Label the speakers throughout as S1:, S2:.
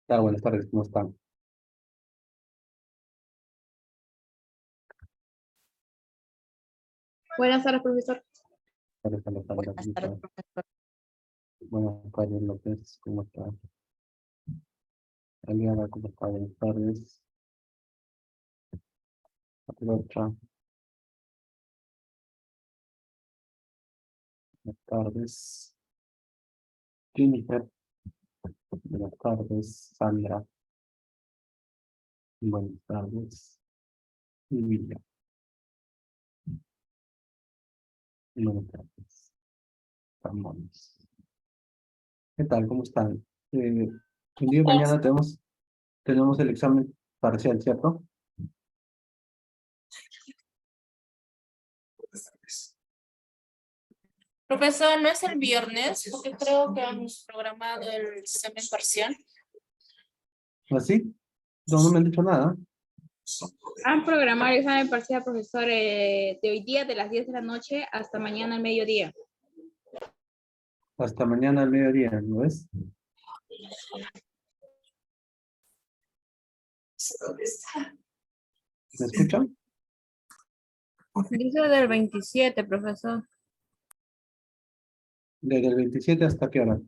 S1: Buenas tardes, ¿cómo están?
S2: Buenas tardes, profesor.
S3: Buenas tardes, profesor.
S1: Buenas tardes, López, ¿cómo está? Eliana, ¿cómo está? Buenas tardes. Rocha, buenas tardes. Jennifer, buenas tardes. Sandra, buenas tardes. Y William, buenas tardes. Ramones. ¿Qué tal? ¿Cómo están? El día de mañana tenemos el examen parcial, ¿cierto?
S3: Profesor, ¿no es el viernes? Porque creo que hemos programado el examen parcial.
S1: ¿Así? No me han dicho nada.
S2: Han programado el examen parcial, profesor, de hoy día de las 10 de la noche hasta mañana al mediodía.
S1: Hasta mañana al mediodía, ¿no es? ¿Me escuchan?
S2: Dice del 27, profesor.
S1: ¿Desde el 27 hasta qué hora?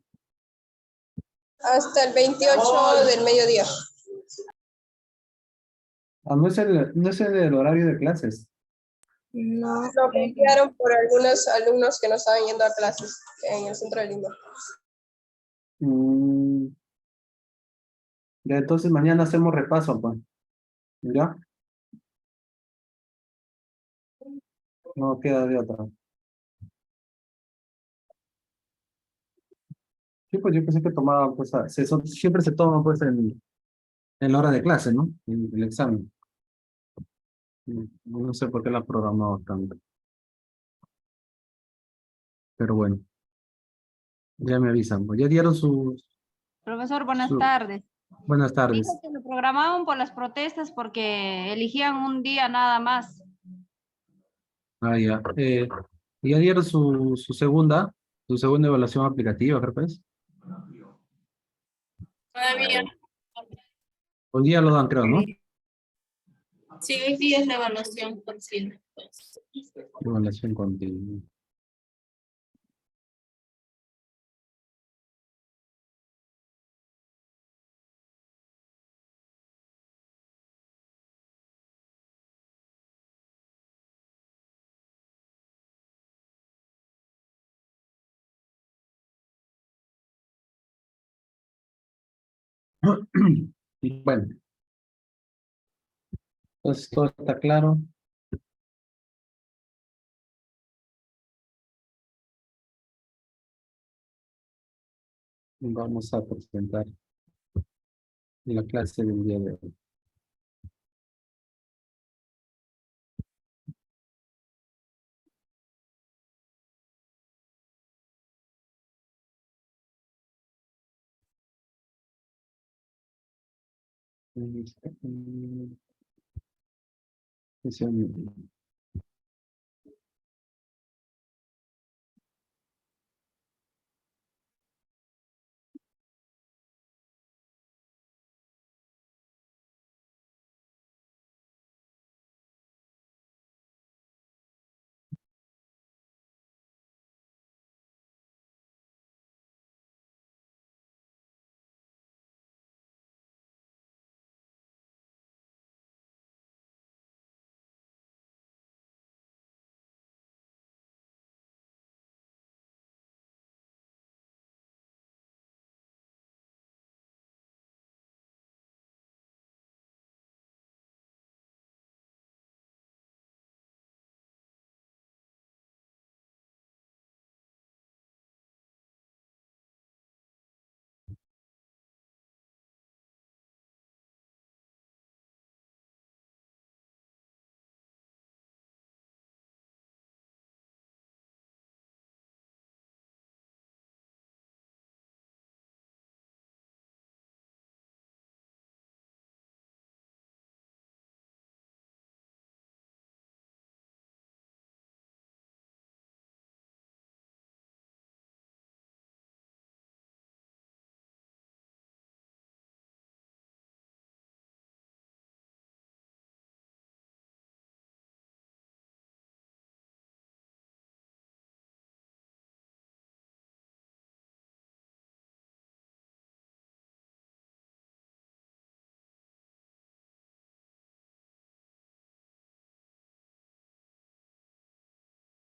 S4: Hasta el 28 del mediodía.
S1: Ah, no es el horario de clases.
S2: No.
S4: Lo enviaron por algunos alumnos que no estaban yendo a clases en el centro de Lima.
S1: Mm, ya, entonces mañana hacemos repaso, pues. ¿Ya? No queda de otra. Sí, pues yo pensé que tomaba, pues, siempre se toma, pues, en la hora de clase, ¿no? El examen. No sé por qué la han programado tanto. Pero bueno, ya me avisan. Pues, ya dieron
S5: Profesor, buenas
S1: su...
S5: tardes.
S1: Buenas tardes.
S5: Dijo que lo programaban por las protestas porque elegían un día nada más.
S1: Ah, ya. Ya dieron su segunda evaluación aplicativa, creo que es.
S3: Todavía.
S1: Hoy día lo dan, creo, ¿no?
S3: Sí, hoy día es la evaluación continua.
S1: Evaluación continua. Bueno, pues todo está claro. Vamos a presentar la clase del día de hoy. Sesión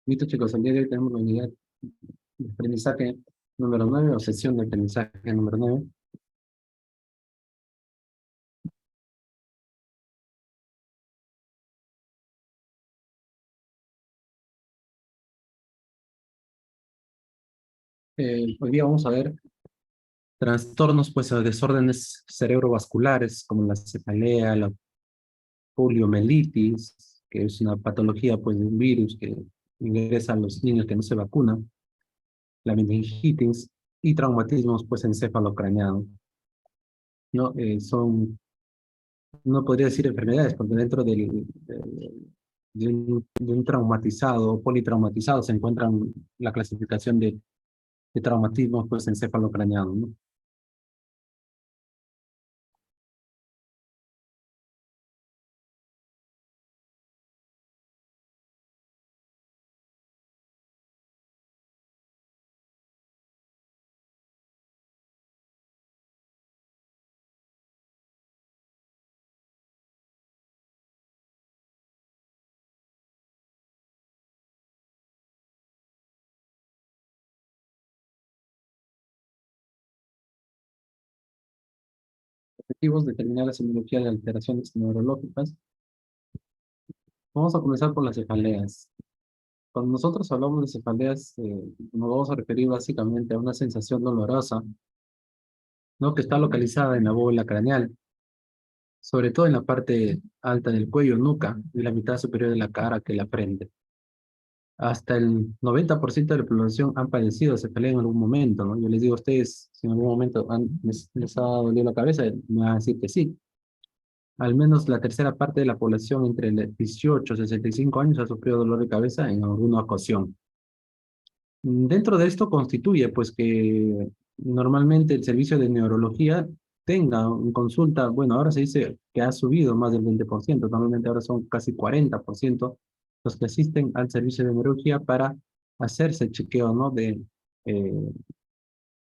S1: Listo, chicos, el día de hoy tenemos la unidad de aprendizaje número 9 o sesión de aprendizaje número 9. Hoy día vamos a ver trastornos, pues, o desórdenes cerebrovasculares, como la cefalea, la poliomielitis, que es una patología, pues, de un virus que ingresa a los niños que no se vacunan, la meningitis y traumatismos, pues, encefalocraneanos, ¿no? No podría decir enfermedades, porque dentro de un traumatizado o politraumatizado se encuentran la clasificación de traumatismos, pues, encefalocraneanos, ¿no? Objetivos: determinar la semiología de alteraciones neurológicas. Vamos a comenzar por las cefaleas. Cuando nosotros hablamos de cefaleas, nos vamos a referir básicamente a una sensación dolorosa, ¿no? Que está localizada en la bóveda craneal, sobre todo en la parte alta del cuello, nuca, y la mitad superior de la cara, que la frente. Hasta el 90% de la población han padecido cefalea en algún momento, ¿no? Yo les digo a ustedes, si en algún momento les ha dolido la cabeza, me van a decir que sí. Al menos la tercera parte de la población entre 18 y 65 años ha sufrido dolor de cabeza en alguna ocasión. Dentro de esto constituye, pues, que normalmente el servicio de neurología tenga en consulta, bueno, ahora se dice que ha subido más del 20%, normalmente ahora son casi 40% los que asisten al servicio de neurología para hacerse chequeo, ¿no? De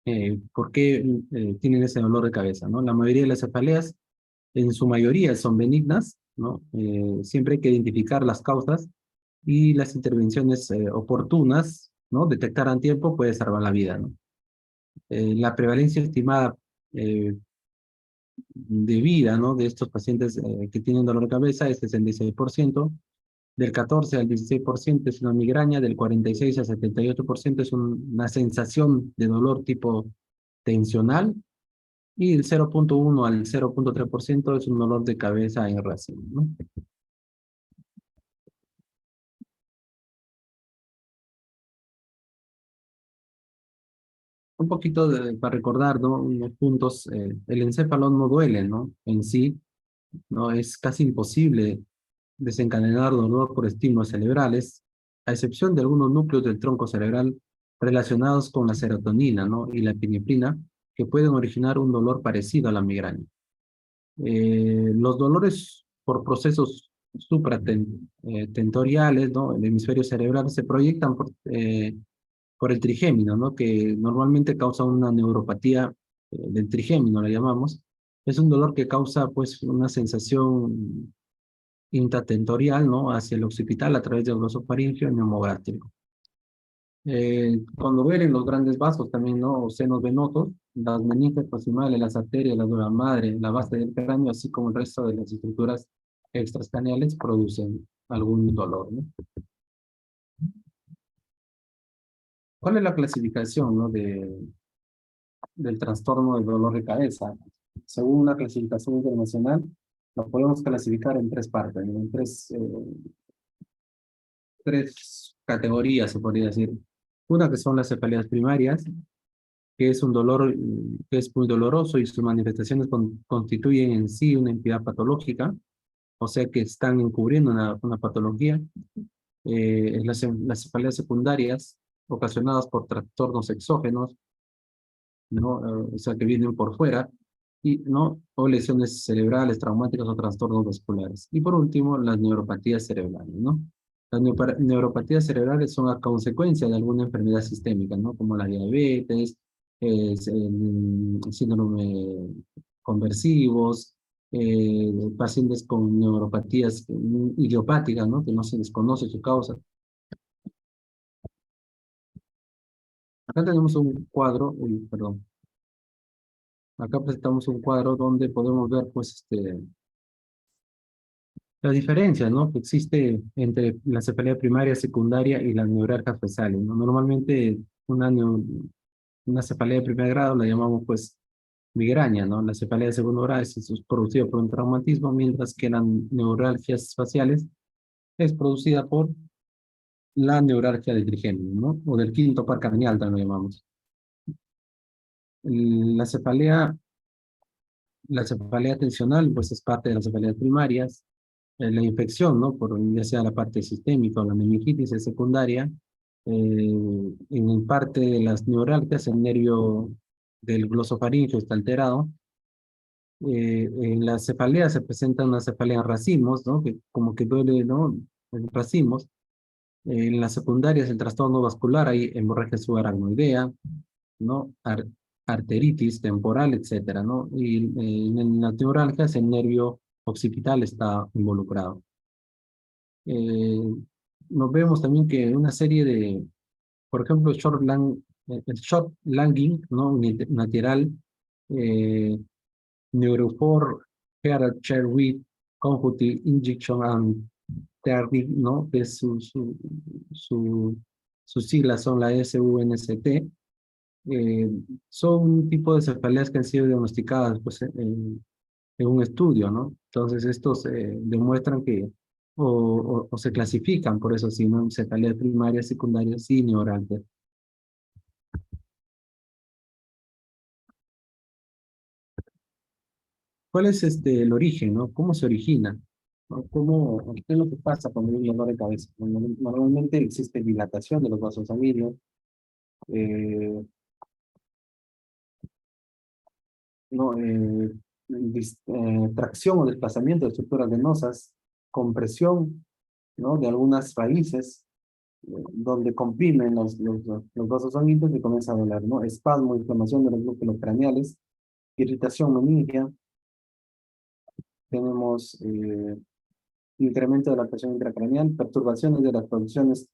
S1: eh, por qué tienen ese dolor de cabeza, ¿no? La mayoría de las cefaleas, en su mayoría, son benignas, ¿no? Siempre hay que identificar las causas y las intervenciones oportunas, ¿no? Detectar a tiempo puede salvar la vida, ¿no? La prevalencia estimada eh, de vida, ¿no? De estos pacientes que tienen dolor de cabeza es 66%, del 14 al 16% es una migraña, del 46 al 78% es una sensación de dolor tipo tensional, y el 0.1 al 0.3% es un dolor de cabeza irracional, ¿no? Un poquito para recordar, ¿no? Unos puntos. El encéfalo no duele, ¿no? En sí, ¿no? Es casi imposible desencadenar dolor por estímulos cerebrales, a excepción de algunos núcleos del tronco cerebral relacionados con la serotonina, ¿no? Y la epinefrina, que pueden originar un dolor parecido a la migraña. Los dolores por procesos supratentoriales, ¿no? El hemisferio cerebral se proyectan por el trigémino, ¿no? Que normalmente causa una neuropatía del trigémino, la llamamos. Es un dolor que causa, pues, una sensación intratentorial, ¿no? Hacia el occipital a través del glosofaringeo y neumogástrico. Cuando duelen los grandes vasos también, ¿no? O senos venosos, las meninges proximales, las arterias, la dura madre, la base del cráneo, así como el resto de las estructuras extracraneales producen algún dolor, ¿no? ¿Cuál es la clasificación, ¿no? Del trastorno del dolor de cabeza? Según una clasificación internacional, lo podemos clasificar en tres partes, ¿no? En tres categorías, se podría decir. Una que son las cefaleas primarias, que es un dolor que es muy doloroso y sus manifestaciones constituyen en sí una entidad patológica, o sea que están encubriendo una patología. Las cefaleas secundarias, ocasionadas por trastornos exógenos, ¿no? O sea que vienen por fuera, y, ¿no? O lesiones cerebrales, traumáticas o trastornos vasculares. Y por último, las neuropatías cerebrales, ¿no? Las neuropatías cerebrales son a consecuencia de alguna enfermedad sistémica, ¿no? Como la diabetes, el síndrome conversivos, pacientes con neuropatías idiopáticas, ¿no? Que no se desconoce su causa. Acá tenemos un cuadro, uy, perdón. Acá presentamos un cuadro donde podemos ver, pues, la diferencia, ¿no? Que existe entre la cefalea primaria, secundaria y las neuralgias fezales, ¿no? Normalmente una cefalea de primer grado la llamamos, pues, migraña, ¿no? La cefalea de segundo grado es producida por un traumatismo, mientras que las neuralgias faciales es producida por la neuralgia del trigémino, ¿no? O del quinto par craneal, también lo llamamos. La cefalea, la cefalea tensional, pues, es parte de las cefaleas primarias. La infección, ¿no? Por ya sea la parte sistémica o la meningitis es secundaria. En parte de las neuralgias, el nervio del glosofaringeo está alterado. En la cefalea se presenta una cefalea en racimos, ¿no? Que como que duele, ¿no? En racimos. En las secundarias, el trastorno vascular, hay hemorragia subaracnoidea, ¿no? Arteritis temporal, etcétera, ¿no? Y en las neuralgias, el nervio occipital está involucrado. Eh, Nos vemos también que una serie de, por ejemplo, el short langing, ¿no? Unilateral, eh, Neurofor, Gerard Cherwit, Conjunctive Injection and Therapy, ¿no? Que sus siglas son la SUNST. eh, Son un tipo de cefaleas que han sido diagnosticadas, pues, en un estudio, ¿no? Entonces, estos demuestran que, o se clasifican, por eso sí, ¿no? Cefalea primaria, secundaria, y neuralgia. ¿Cuál es el origen, ¿no? ¿Cómo se origina? ¿No? ¿Qué es lo que pasa cuando hay un dolor de cabeza? Normalmente existe dilatación de los vasos sanguíneos, eh, ¿no? Tracción o desplazamiento de estructuras venosas, compresión, ¿no? De algunas raíces, donde comprimen los vasos sanguíneos y comienza a doler, ¿no? Espasmo, inflamación de los núcleos craneales, irritación meningia, tenemos incremento de la presión intracraneal, perturbaciones de las producciones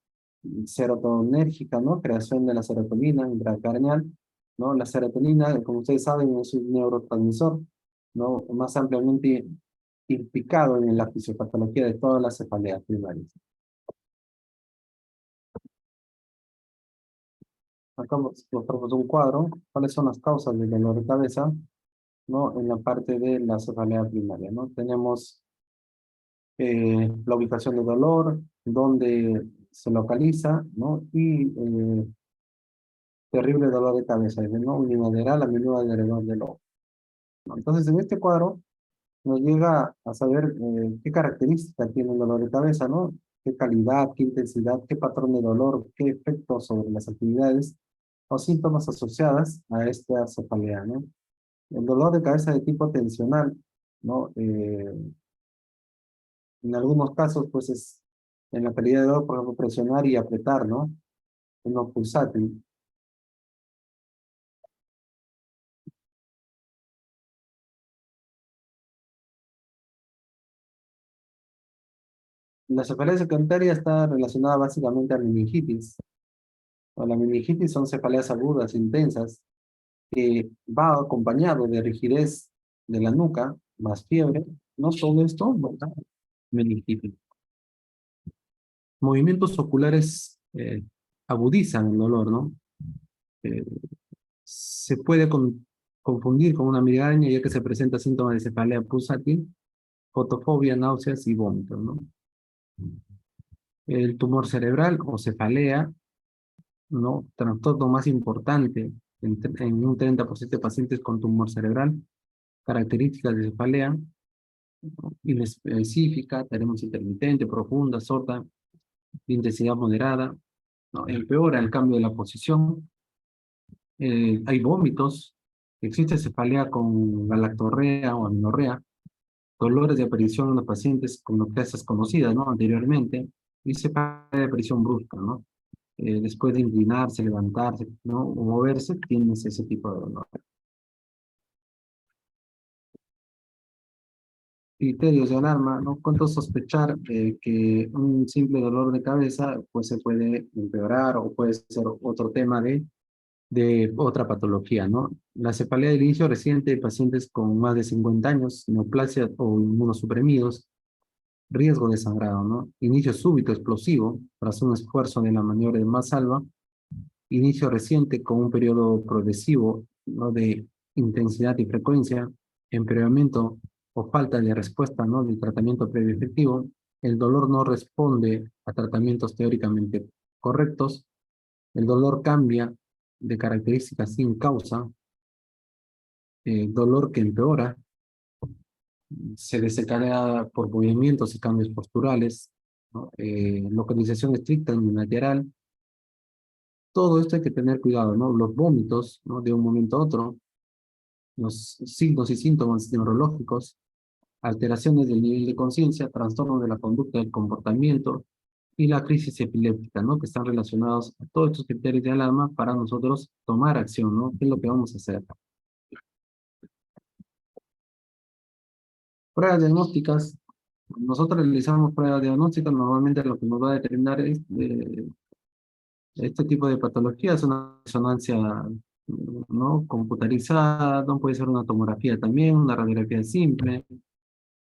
S1: serotoninérgicas, ¿no? Creación de la serotonina intracraneal, ¿no? La serotonina, como ustedes saben, es un neurotransmisor, ¿no? Más ampliamente implicado en la fisiopatología de todas las cefaleas primarias. Acá mostramos un cuadro, cuáles son las causas del dolor de cabeza, ¿no? En la parte de la cefalea primaria, ¿no? Tenemos la ubicación del dolor, dónde se localiza, ¿no? Y terrible dolor de cabeza, ¿no? Unilateral a menudo alrededor del ojo, ¿no? Entonces, en este cuadro nos llega a saber qué características tiene el dolor de cabeza, ¿no? Qué calidad, qué intensidad, qué patrón de dolor, qué efectos sobre las actividades o síntomas asociadas a esta cefalea, ¿no? El dolor de cabeza de tipo tensional, ¿no? En algunos casos, pues es en la calidad de dolor, por ejemplo, presionar y apretar, ¿no? Uno pulsátil. La cefalea secundaria está relacionada básicamente a meningitis. O la meningitis son cefaleas agudas, intensas, que va acompañado de rigidez de la nuca, más fiebre. No todo esto, ¿verdad? Meningitis. Movimientos oculares agudizan el dolor, ¿no? Eh, Se puede confundir con una migraña ya que se presenta síntomas de cefalea pulsátil, fotofobia, náuseas y vómitos, ¿no? El tumor cerebral o cefalea, ¿no? Trastorno más importante en un 30% de pacientes con tumor cerebral, características de cefalea, ¿no? Inespecífica, tenemos intermitente, profunda, sorda, de intensidad moderada, ¿no? Empeora el cambio de la posición, hay vómitos, existe cefalea con galactorrea o amenorrea, dolores de aparición en los pacientes con neoplasias conocidas, ¿no? Anteriormente, y cefalea de aparición brusca, ¿no? Después de inclinarse, levantarse, ¿no? O moverse, tienes ese tipo de dolor. Criterios de alarma, ¿no? ¿Cuánto sospechar que un simple dolor de cabeza pues se puede empeorar o puede ser otro tema de de otra patología, ¿no? La cefalea del inicio reciente de pacientes con más de 50 años, neoplasia o inmunosuprimidos, riesgo de sangrado, ¿no? Inicio súbito explosivo, tras un esfuerzo de la maniobra de Valsalva, inicio reciente con un periodo progresivo, ¿no? De intensidad y frecuencia, empeoramiento o falta de respuesta, ¿no? Del tratamiento previo efectivo, el dolor no responde a tratamientos teóricamente correctos, el dolor cambia de características sin causa, dolor que empeora, se desencadena por movimientos y cambios posturales, ¿no? Localización estricta unilateral. Todo esto hay que tener cuidado, ¿no? Los vómitos, ¿no? De un momento a otro, los signos y síntomas neurológicos, alteraciones del nivel de conciencia, trastornos de la conducta del comportamiento y la crisis epiléptica, ¿no? Que están relacionados a todos estos criterios de alarma para nosotros tomar acción, ¿no? ¿Qué es lo que vamos a hacer? Pruebas diagnósticas. Nosotros realizamos pruebas diagnósticas, normalmente lo que nos va a determinar es este tipo de patologías, una resonancia, ¿no? Computarizada, no puede ser una tomografía también, una radiografía simple.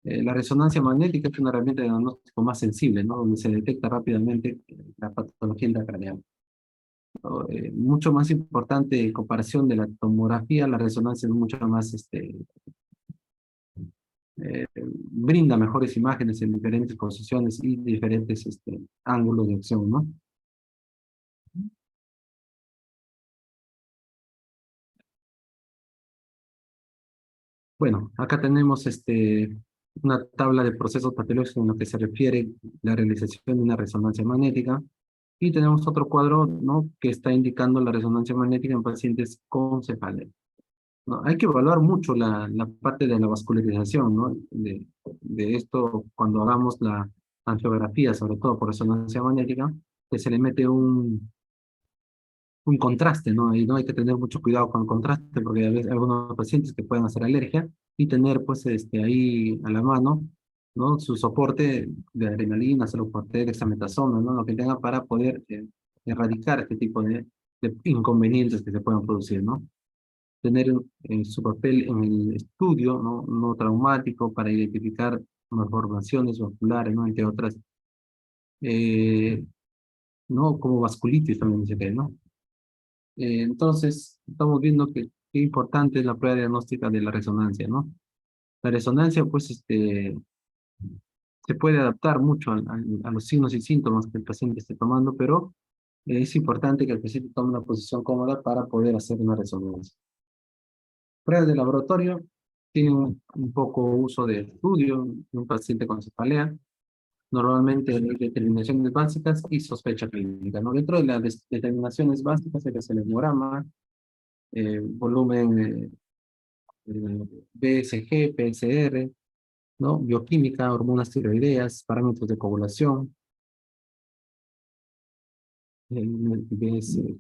S1: La resonancia magnética es una herramienta de diagnóstico más sensible, ¿no? Donde se detecta rápidamente la patología intracraneal. ¿No? Mucho más importante en comparación de la tomografía, la resonancia es mucho más, brinda mejores imágenes en diferentes posiciones y diferentes ángulos de acción, ¿no? Bueno, acá tenemos una tabla de procesos patológicos en lo que se refiere a la realización de una resonancia magnética. Y tenemos otro cuadro, ¿no? Que está indicando la resonancia magnética en pacientes con cefalea, ¿no? Hay que evaluar mucho la parte de la vascularización, ¿no? De esto cuando hagamos la angiografía, sobre todo por resonancia magnética, que se le mete un contraste, ¿no? Y no hay que tener mucho cuidado con el contraste porque a veces hay algunos pacientes que pueden hacer alergia y tener pues ahí a la mano, ¿no? Su soporte de adrenalina, su soporte de dexametasona, ¿no? Lo que tenga para poder erradicar este tipo de inconvenientes que se puedan producir, ¿no? Tener su papel en el estudio, ¿no? No traumático para identificar malformaciones vasculares, ¿no? Entre otras, eh, ¿no? Como vasculitis también dice que, ¿no? Entonces, estamos viendo que qué importante es la prueba diagnóstica de la resonancia, ¿no? La resonancia, pues, se puede adaptar mucho a los signos y síntomas que el paciente esté tomando, pero es importante que el paciente tome una posición cómoda para poder hacer una resonancia. Pruebas de laboratorio tienen un poco uso de estudio de un paciente con cefalea. Normalmente hay determinaciones básicas y sospecha clínica, ¿no? Dentro de las determinaciones básicas hay que hacer el hemograma, volumen BSG, PCR, ¿no? Bioquímica, hormonas tiroideas, parámetros de coagulación, BSG,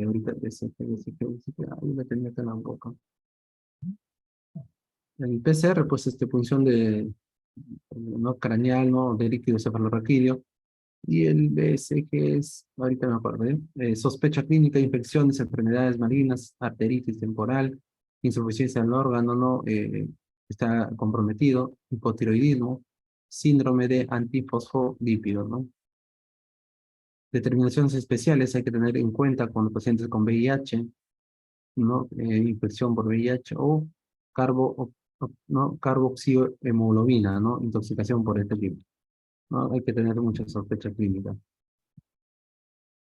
S1: ahorita BSG, ahí la tenía acá en la boca. El PCR, pues, punción de, ¿no? Craneal, ¿no? De líquido cefalorraquídeo. Y el BSG es, ahorita me acuerdo, sospecha clínica, infecciones, enfermedades malignas, arteritis temporal, insuficiencia del órgano, ¿no? Está comprometido, hipotiroidismo, síndrome de antifosfolípido, ¿no? Determinaciones especiales hay que tener en cuenta cuando pacientes con VIH, ¿no? Infección por VIH o ¿no? Carboxiemoglobina, ¿no? Intoxicación por este tipo, ¿no? Hay que tener mucha sospecha clínica.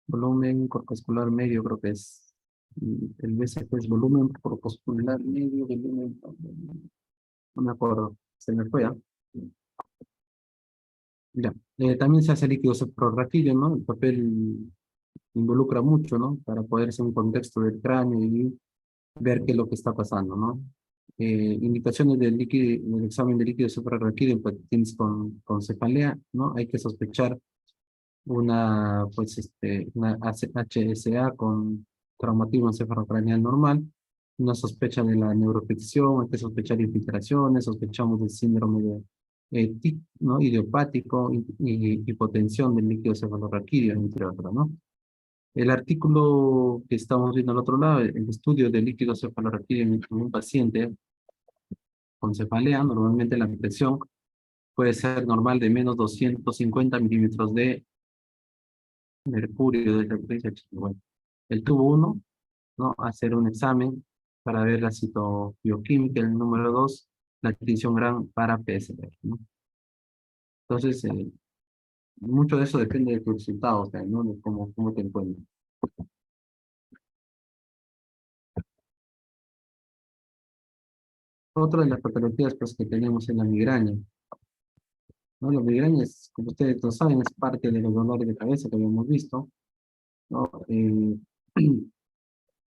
S1: Volumen corpuscular medio, creo que es el BCP es volumen corpuscular medio, volumen, no me acuerdo, se me fue, ¿ah? Ya. También se hace líquido cefalorraquídeo, ¿no? El papel involucra mucho, ¿no? Para poder hacer un contexto del cráneo y ver qué es lo que está pasando, ¿no? Indicaciones del examen de líquido cefalorraquídeo en pacientes con cefalea, ¿no? Hay que sospechar pues, una HSA con traumatismo encefalocraneal normal, una sospecha de la neuroafección, hay que sospechar infiltraciones, sospechamos del síndrome de TIC, ¿no? Idiopático y hipotensión del líquido cefalorraquídeo, entre otros, ¿no? El artículo que estamos viendo al otro lado, el estudio de líquido cefalorraquídeo en un paciente con cefalea, normalmente la presión puede ser normal de menos 250 milímetros de mercurio de frecuencia. Bueno, él tuvo uno, ¿no? Hacer un examen para ver la citobioquímica, el número 2, la tinción gran para PCR, ¿no? Entonces, mucho de eso depende de tus resultados, o sea, ¿no? De cómo te encuentras. Otra de las patologías pues, que tenemos es la migraña, ¿no? La migraña, es, como ustedes lo saben, es parte de los dolores de cabeza que habíamos visto, ¿no?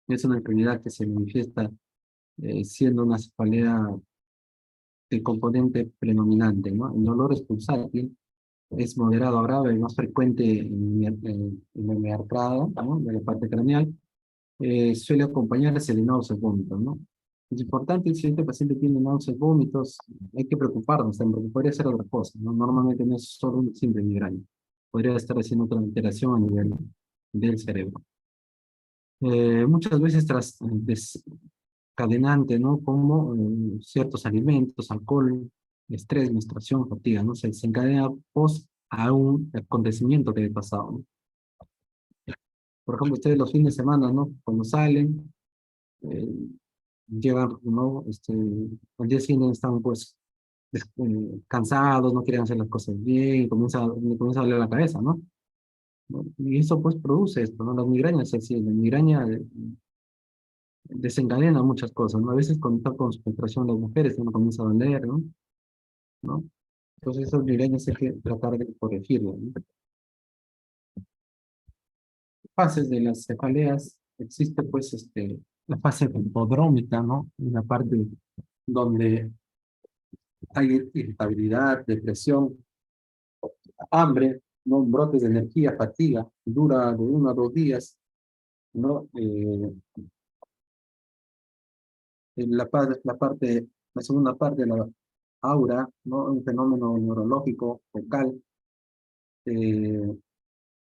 S1: Es una enfermedad que se manifiesta siendo una cefalea el componente predominante, ¿no? El dolor es pulsátil, es moderado a grave, más frecuente en la miarcada, ¿no? De la parte craneal, suele acompañarse de náuseas, vómitos, ¿no? Es importante, si este paciente tiene náuseas, vómitos, hay que preocuparnos, porque podría ser otra cosa, ¿no? Normalmente no es solo un simple migraña, podría estar haciendo otra alteración a nivel del cerebro. Muchas veces tras desencadenante, ¿no? Como ciertos alimentos, alcohol, estrés, menstruación, fatiga, ¿no? Se desencadena post a un acontecimiento que haya pasado, ¿no? Por ejemplo, ustedes los fines de semana, ¿no? Cuando salen, eh, llegan, ¿no? Al día siguiente están, pues, cansados, no quieren hacer las cosas bien, comienza a doler la cabeza, ¿no? ¿No? Y eso, pues, produce esto, ¿no? Las migrañas, es decir, la migraña desencadena muchas cosas, ¿no? A veces cuando está con concentración las mujeres, uno comienza a doler, ¿no? ¿No? Entonces esas migrañas hay que tratar de corregirlas, ¿no? Fases de las cefaleas, existe pues la fase hipodrómica, ¿no? Una parte donde hay irritabilidad, depresión, hambre, ¿no? Brotes de energía, fatiga, dura de 1 a 2 días, ¿no? La segunda parte de la aura, ¿no? Un fenómeno neurológico, focal, eh,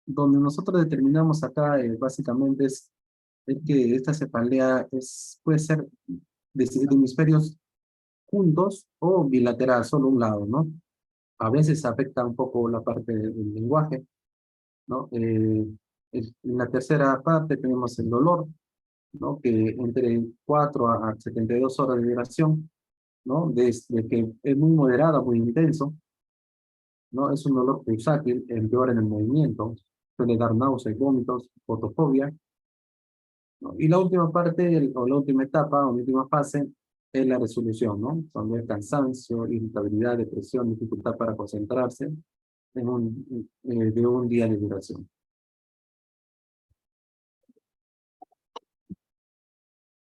S1: donde nosotros determinamos acá básicamente es que esta cefalea puede ser de hemisferios juntos o bilateral, solo un lado, ¿no? A veces afecta un poco la parte del lenguaje, ¿no? En la tercera parte tenemos el dolor, ¿no? Que entre 4 a 72 horas de duración, ¿no? Desde que es muy moderado, muy intenso, ¿no? Es un dolor pulsátil, empeora en el movimiento, suele dar náuseas, vómitos, fotofobia, ¿no? Y la última parte, o la última etapa, o la última fase, es la resolución, ¿no? Cuando hay cansancio, irritabilidad, depresión, dificultad para concentrarse, de un día de duración.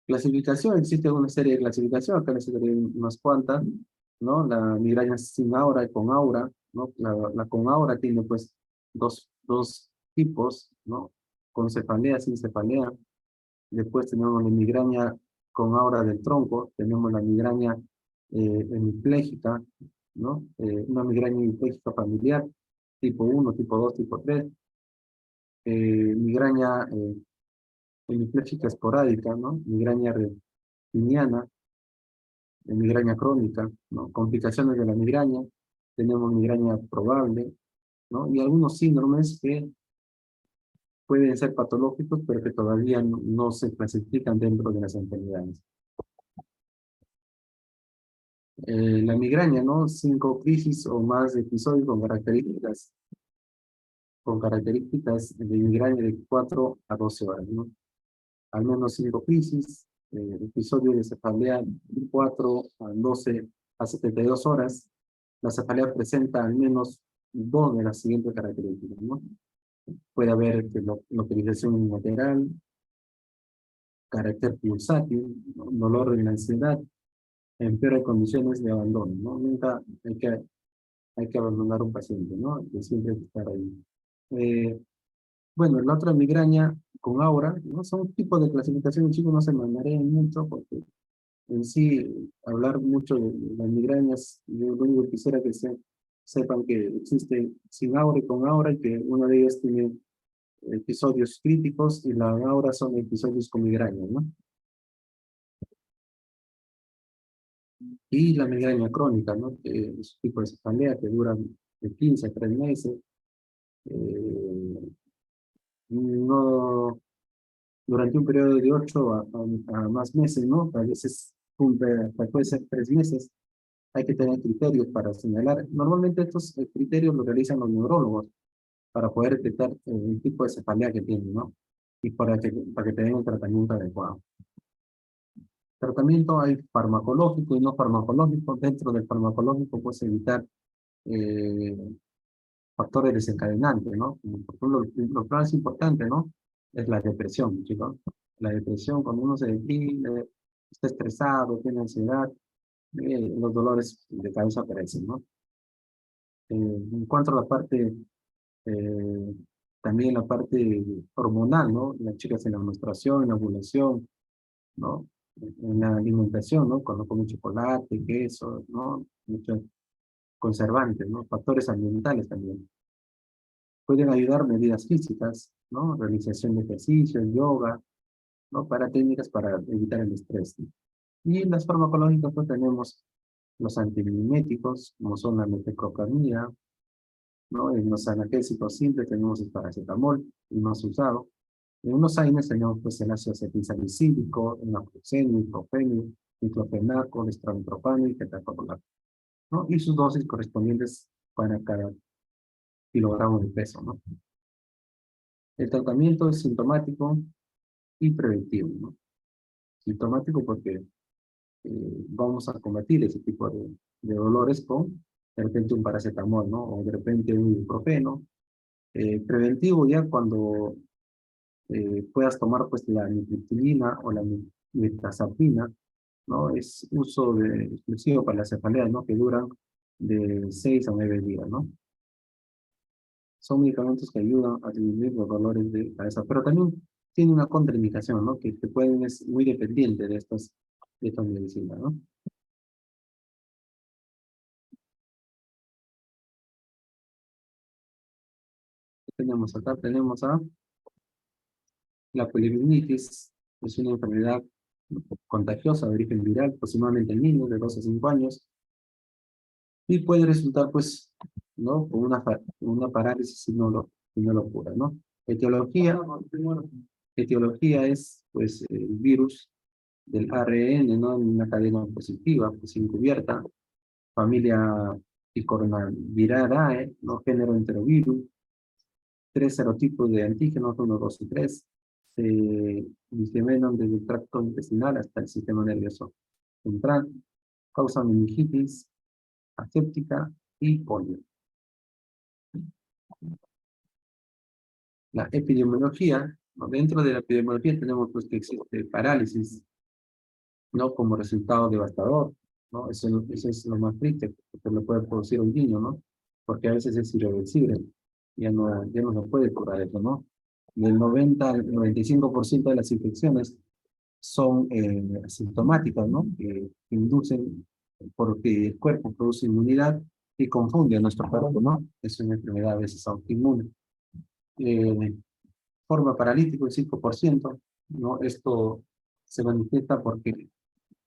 S1: Clasificación, existe una serie de clasificación, acá les daré unas cuantas, ¿no? La migraña sin aura y con aura, ¿no? La con aura tiene pues dos tipos, ¿no? Con cefalea, sin cefalea. Después tenemos la migraña con aura del tronco, tenemos la migraña hemipléjica, ¿no? Una migraña hemipléjica familiar, tipo 1, tipo 2, tipo 3. Migraña hemipléjica esporádica, ¿no? Migraña reptiliana, migraña crónica, ¿no? Complicaciones de la migraña, tenemos migraña probable, ¿no? Y algunos síndromes que pueden ser patológicos, pero que todavía no se clasifican dentro de las enfermedades. La migraña, ¿no? 5 crisis o más de episodios con características de migraña de 4 a 12 horas, ¿no? Al menos 5 crisis, episodios de cefalea de 4 a 12 a 72 horas. La cefalea presenta al menos 2 de las siguientes características, ¿no? Puede haber localización unilateral, carácter pulsátil, ¿no? Dolor en la ansiedad, empeora condiciones de abandono, ¿no? Nunca hay que abandonar un paciente, ¿no? Que siempre hay que estar ahí. Bueno, la otra migraña con aura, ¿no? Son tipos de clasificación, chicos, no se me mareen mucho porque en sí hablar mucho de las migrañas, yo lo único que quisiera que sepan que existe sin aura y con aura y que una de ellas tiene episodios críticos y la ahora son episodios con migraña, ¿no? Y la migraña crónica, ¿no? Que es un tipo de cefalea que dura de 15 a 3 meses. No, durante un periodo de 8 a más meses, ¿no? A veces cumple, hasta puede ser 3 meses. Hay que tener criterios para señalar. Normalmente estos criterios los realizan los neurólogos para poder detectar el tipo de cefalea que tienen, ¿no? Y para que tengan un tratamiento adecuado. Tratamiento hay farmacológico y no farmacológico. Dentro del farmacológico puedes evitar eh, factores desencadenantes, ¿no? Por ejemplo, lo más importante, ¿no? Es la depresión, chicos. La depresión, cuando uno se deprime, está estresado, tiene ansiedad, los dolores de cabeza aparecen, ¿no? En cuanto a la parte, eh, también la parte hormonal, ¿no? Las chicas en la menstruación, en la ovulación, ¿no? En la alimentación, ¿no? Cuando comen chocolate, queso, ¿no? Muchos conservantes, ¿no? Factores ambientales también. Pueden ayudar medidas físicas, ¿no? Realización de ejercicio, yoga, ¿no? Para técnicas para evitar el estrés, ¿no? Y en las farmacológicas pues tenemos los antimiméticos, como son la metoclopramida, ¿no? En los analgésicos simples tenemos el paracetamol, el más usado. En unos años tenemos pues el ácido acetilsalicílico, el naproxenio, ibuprofeno, diclofenaco, estramitropano y ketoconazole, ¿no? Y sus dosis correspondientes para cada kilogramo de peso, ¿no? El tratamiento es sintomático y preventivo, ¿no? Sintomático porque vamos a combatir ese tipo de dolores con de repente un paracetamol, ¿no? O de repente un ibuprofeno. Preventivo ya cuando puedas tomar pues la nitroglicerina o la mirtazapina, ¿no? Es uso exclusivo para las cefaleas, ¿no? Que duran de 6 a 9 días, ¿no? Son medicamentos que ayudan a disminuir los dolores de cabeza, pero también tiene una contraindicación, ¿no? Que pueden, es muy dependiente de estas medicinas, ¿no? Tenemos acá, tenemos a la poliomielitis, es una enfermedad contagiosa de origen viral, aproximadamente en niños de 2 a 5 años, y puede resultar, pues, ¿no? Con una parálisis si no lo cura, ¿no? Etiología, etiología es, pues, el virus del ARN, ¿no? En una cadena positiva, pues, encubierta, familia Picornaviridae, ¿no? Género enterovirus, 3 serotipos de antígenos, 1, 2 y 3, se diseminan desde el tracto intestinal hasta el sistema nervioso central, causan meningitis aséptica y polio. La epidemiología, ¿no? Dentro de la epidemiología tenemos pues que existe parálisis, ¿no? Como resultado devastador, ¿no? Eso es lo más triste, porque lo puede producir un niño, ¿no? Porque a veces es irreversible, ya no se puede curar eso, ¿no? Del 90 al 95% de las infecciones son asintomáticas, ¿no? Que inducen porque el cuerpo produce inmunidad y confunde a nuestro cuerpo, ¿no? Es una enfermedad a veces autoinmune. Forma paralítico el 5%, ¿no? Esto se manifiesta porque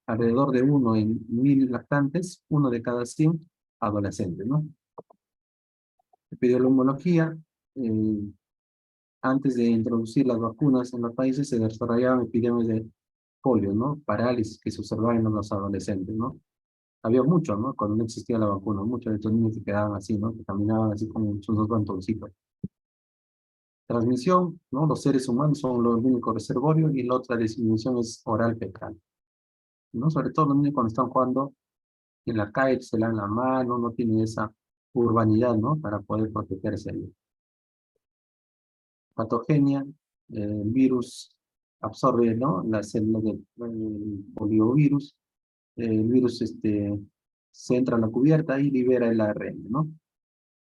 S1: alrededor de 1 en 1000 lactantes, 1 de cada 100 adolescentes, ¿no? Epidemiología, antes de introducir las vacunas en los países se desarrollaban epidemias de polio, ¿no? Parálisis que se observaban en los adolescentes, ¿no? Había mucho, ¿no? Cuando no existía la vacuna, muchos de estos niños se quedaban así, ¿no? Que caminaban así como sus dos guantoncitos. Transmisión, ¿no? Los seres humanos son los únicos reservorios y la otra disminución es oral fecal, ¿no? Sobre todo los niños cuando están jugando en la calle, se dan la mano, no tienen esa urbanidad, ¿no? Para poder protegerse ahí. Patogenia, el virus absorbe, ¿no? Las células del poliovirus, el virus se entra a la cubierta y libera el ARN, ¿no?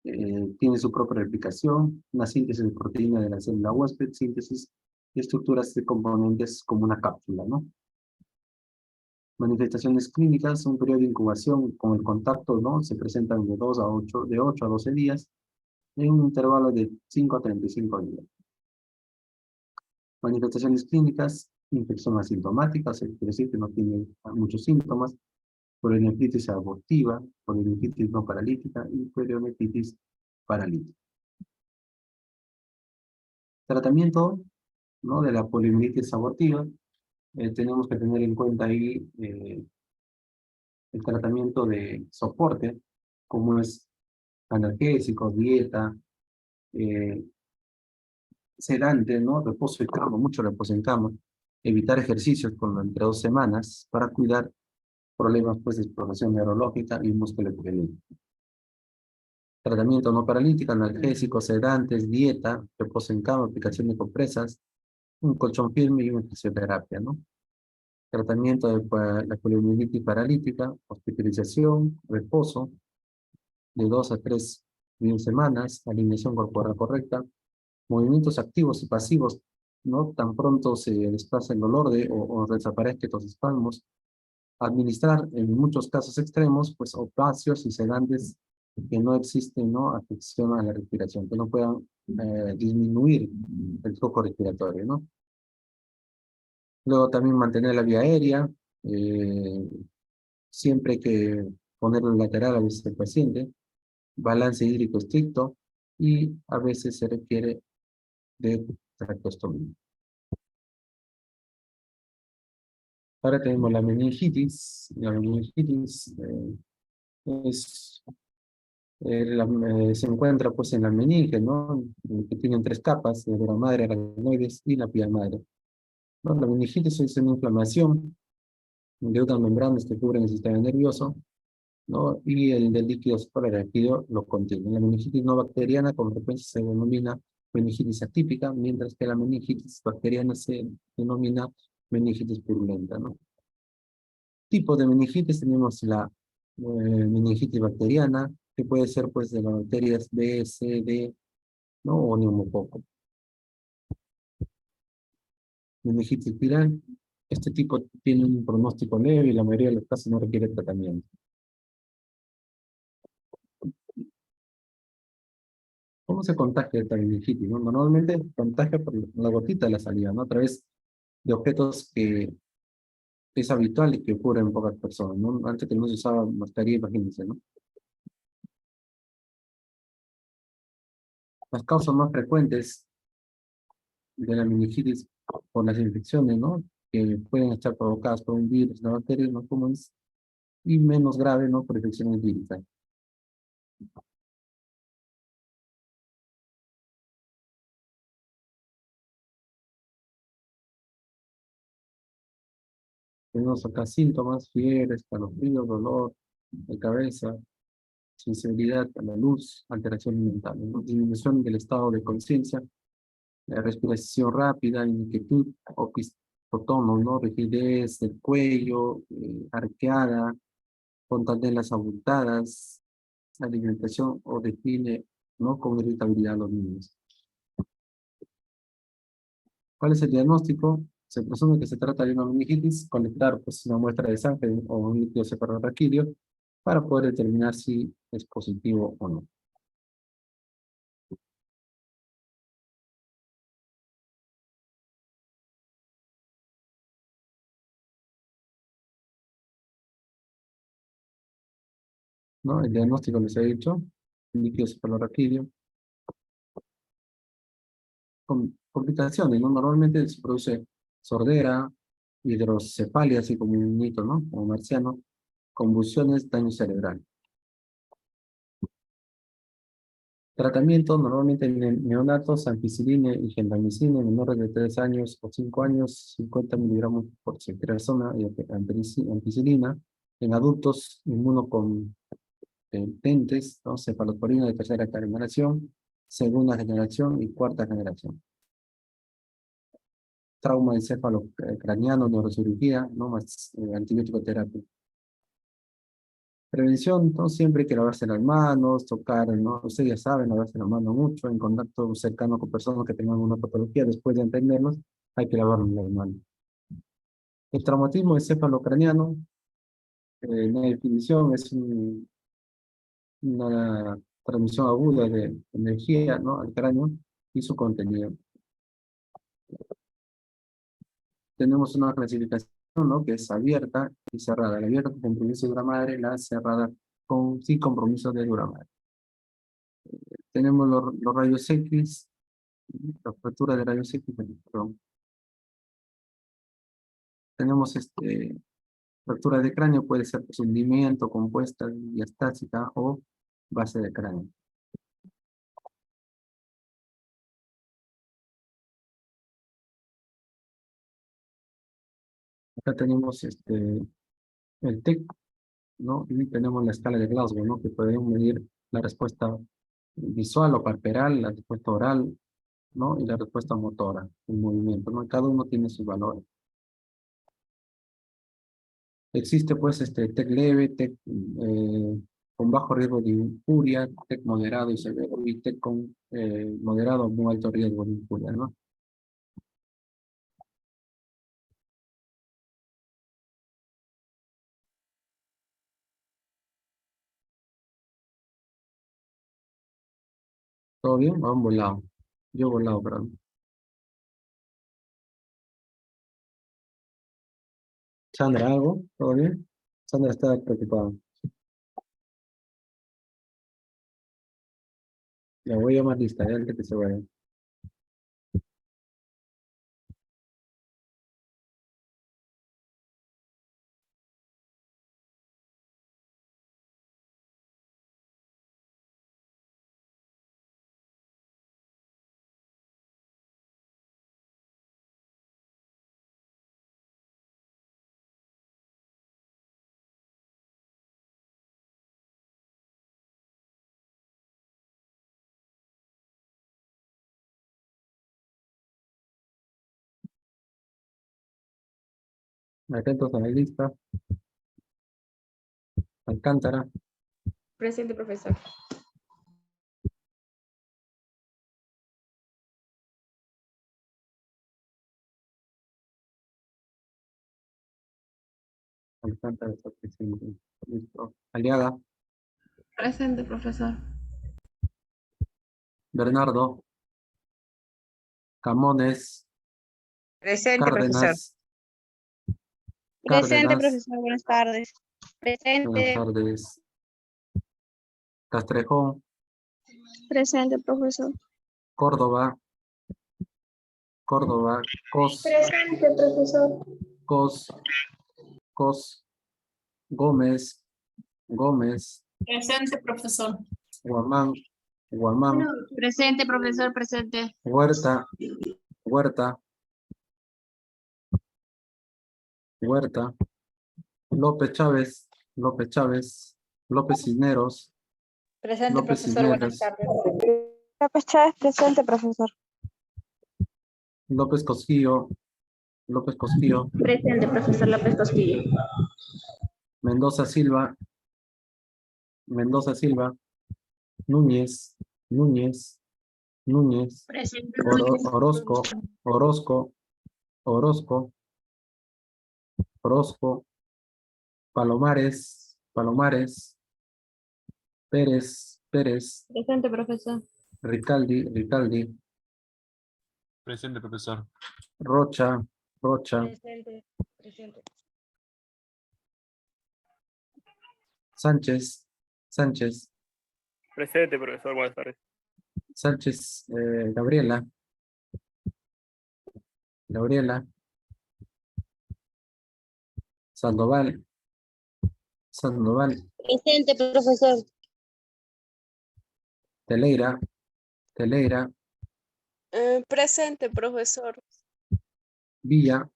S1: Tiene su propia replicación, una síntesis de proteína de la célula huésped, síntesis de estructuras de componentes como una cápsula, ¿no? Manifestaciones clínicas, un periodo de incubación con el contacto, ¿no? Se presentan de 8 a 12 días, en un intervalo de 5 a 35 días. Manifestaciones clínicas, infección asintomática, o sea, quiere decir que no tiene muchos síntomas, poliomelitis abortiva, poliomelitis no paralítica y poliomelitis paralítica. Tratamiento, ¿no?, de la poliomielitis abortiva, tenemos que tener en cuenta ahí el tratamiento de soporte, como es analgésicos, dieta, eh, sedante, ¿no?, reposo en cama, mucho reposo en cama, evitar ejercicios entre 2 semanas para cuidar problemas pues, de exploración neurológica y musculoesquelética. Tratamiento no paralítico, analgésicos, sedantes, dieta, reposo en cama, aplicación de compresas, un colchón firme y una fisioterapia, ¿no? Tratamiento de la poliomielitis paralítica, hospitalización, reposo de 2 a 3 semanas, alineación corporal correcta, movimientos activos y pasivos, ¿no? Tan pronto se desplaza el dolor o desaparezca estos espasmos. Administrar en muchos casos extremos, pues opacios y sedantes que no existen, ¿no?, afección a la respiración, que no puedan disminuir el flujo respiratorio, ¿no? Luego también mantener la vía aérea, siempre hay que ponerlo lateral a veces el paciente, balance hídrico estricto y a veces se requiere de tracostomía. Ahora tenemos la meningitis. La meningitis es, se encuentra pues en la meninge, ¿no?, que tienen 3 capas, la dura madre, aracnoides y la pía madre, ¿no? La meningitis es una inflamación de unas membranas que cubren el sistema nervioso, ¿no?, y el del líquido cefalorraquídeo lo contiene. La meningitis no bacteriana con frecuencia se denomina meningitis atípica, mientras que la meningitis bacteriana se denomina meningitis purulenta, ¿no? Tipos de meningitis tenemos la meningitis bacteriana, que puede ser pues de las bacterias B, C, D, ¿no?, o neumococo. Meningitis viral, este tipo tiene un pronóstico leve y la mayoría de los casos no requiere tratamiento. ¿Cómo se contagia esta meningitis, no? Normalmente se contagia por la gotita de la saliva, ¿no?, a través de objetos que es habitual y que ocurre en pocas personas, ¿no? Antes que no se usaba mascarilla, imagínense, ¿no? Las causas más frecuentes de la meningitis por las infecciones, ¿no?, que pueden estar provocadas por un virus, una bacteria más comunes, y menos grave, ¿no?, por infecciones víricas. Tenemos acá síntomas: fiebre, escalofrío, dolor de cabeza, sensibilidad a la luz, alteración mental, ¿no?, disminución del estado de conciencia, respiración rápida, inquietud, opistotono, ¿no?, rigidez del cuello, arqueada, fontanelas abultadas, alimentación o decline, ¿no?, con irritabilidad a los niños. ¿Cuál es el diagnóstico? Se presume que se trata de una meningitis, colectar pues una muestra de sangre o un líquido cefalorraquídeo para poder determinar si es positivo o no. ¿No? El diagnóstico les he dicho, líquido cefalorraquídeo. Complicaciones, ¿no? Normalmente se produce sordera, hidrocefalia, así como un mito, ¿no?, como marciano, convulsiones, daño cerebral. Tratamiento, normalmente en neonatos, ampicilina y gentamicina, en menores de 3 años o 5 años, 50 miligramos por ceftriaxona y ampicilina. En adultos, inmunocompetentes, ¿no?, cefalosporina de 3ª generación, 2ª generación y 4ª generación. Trauma encefalocraniano, neurocirugía, ¿no?, más antibiótico terapia. Prevención, ¿no?, siempre hay que lavarse las manos, tocar, ¿no?, ustedes ya saben, lavarse las manos mucho, en contacto cercano con personas que tengan una patología, después de entendernos, hay que lavarnos las manos. El traumatismo encefalocraniano, la definición es una transmisión aguda de energía, ¿no?, al cráneo y su contenido. tenemos una clasificación, ¿no? Que es abierta y cerrada. La abierta con compromiso de dura madre, la cerrada sin compromiso de dura madre. Tenemos los rayos X, la fractura de rayos X, perdón. Tenemos fractura de cráneo, puede ser pues, hundimiento, compuesta, diastásica o base de cráneo. Acá tenemos el TEC, ¿no? Y tenemos la escala de Glasgow, ¿no? Que podemos medir la respuesta visual o palpebral, la respuesta oral, ¿no? Y la respuesta motora, el movimiento, ¿no? Cada uno tiene sus valores. Existe pues TEC leve, TEC con bajo riesgo de injuria, TEC moderado y severo, y TEC con moderado o muy alto riesgo de injuria, ¿no? ¿Todo bien? ¿O han volado? Yo he volado, perdón. Sandra, ¿algo? ¿Todo bien? Sandra está preocupada. La voy a llamar lista, ya antes que se vaya. Atentos a la lista. Alcántara.
S2: Presente, profesor.
S1: Alcántara está presente. Listo. Aliaga.
S2: Presente, profesor.
S1: Bernardo. Camones.
S6: Presente, profesor.
S1: Cárdenas.
S6: Presente,
S1: Cárdenas.
S6: profesor. Buenas tardes.
S1: Buenas
S6: Presente.
S1: tardes. Castrejón.
S4: Presente, profesor.
S1: Córdoba. Córdoba. Cos.
S4: Presente, profesor.
S1: Cos. Cos. Gómez. Gómez.
S3: Presente, profesor.
S1: Guamán. Guamán.
S5: Presente, profesor, presente.
S1: Huerta. Huerta. Huerta. López Chávez. López Chávez. López Cisneros.
S6: Presente,
S1: López
S6: profesor. Buenas
S1: Cisneros.
S6: tardes.
S4: López Chávez, presente, profesor.
S1: López Cosquillo. López Cosquillo.
S2: Presente, profesor López Cosquillo.
S1: Mendoza Silva. Mendoza Silva. Núñez. Núñez. Núñez.
S5: Presente.
S1: Orozco. Orozco. Orozco. Orozco. Palomares. Palomares. Pérez. Pérez.
S2: Presente, profesor.
S1: Ricaldi. Ricaldi.
S7: Presente, profesor.
S1: Rocha. Rocha.
S6: Presente. Presente.
S1: Sánchez. Sánchez.
S8: Presente, profesor. Buenas tardes.
S1: Sánchez. Gabriela. Gabriela. Sandoval. Sandoval.
S6: Presente, profesor.
S1: Teleira. Teleira.
S4: Presente, profesor.
S1: Villa.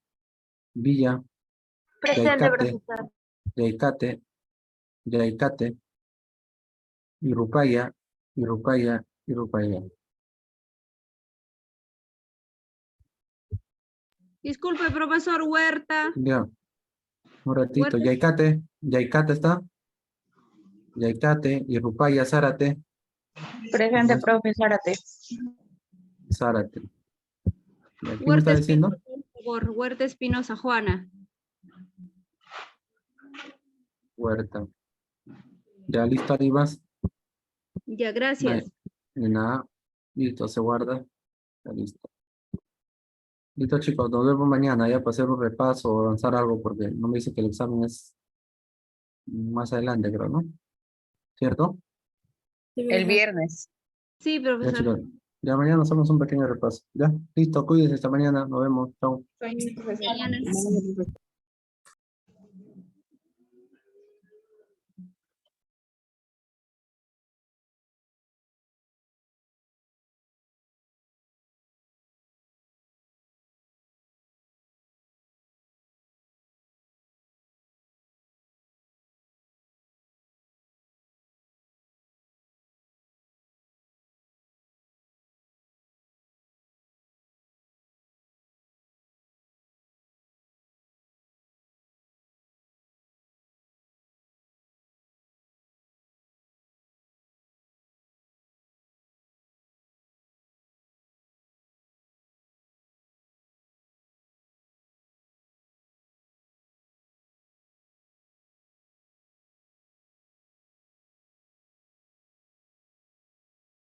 S1: Villa.
S2: Presente,
S1: Yaicate.
S2: profesor.
S1: Yaicate. Yaicate. Irupaya. Irupaya. Irupaya.
S5: Disculpe, profesor Huerta.
S1: Ya. Un ratito.
S5: Huerta.
S1: Yaicate. Yaicate está. Yaicate. Irupaya. Zárate.
S6: Presente, profesor.
S1: Zárate. ¿Y aquí me
S5: Huerta
S1: está diciendo?
S5: Espinosa, por favor. Huerta Espinosa, Juana.
S1: Huerta. Ya listo, Arribas.
S5: Ya, gracias.
S1: Nada. Listo, se guarda. Ya listo. Listo, chicos, nos vemos mañana ya para hacer un repaso o avanzar algo, porque no me dice que el examen es más adelante, creo, ¿no? ¿Cierto?
S6: El viernes.
S2: Sí,
S1: Ya,
S2: profesor.
S1: chicos. Ya mañana hacemos un pequeño repaso. Ya, listo, cuídense esta mañana. Nos vemos. Chao.
S2: Sueño, profesor.
S5: Mañana.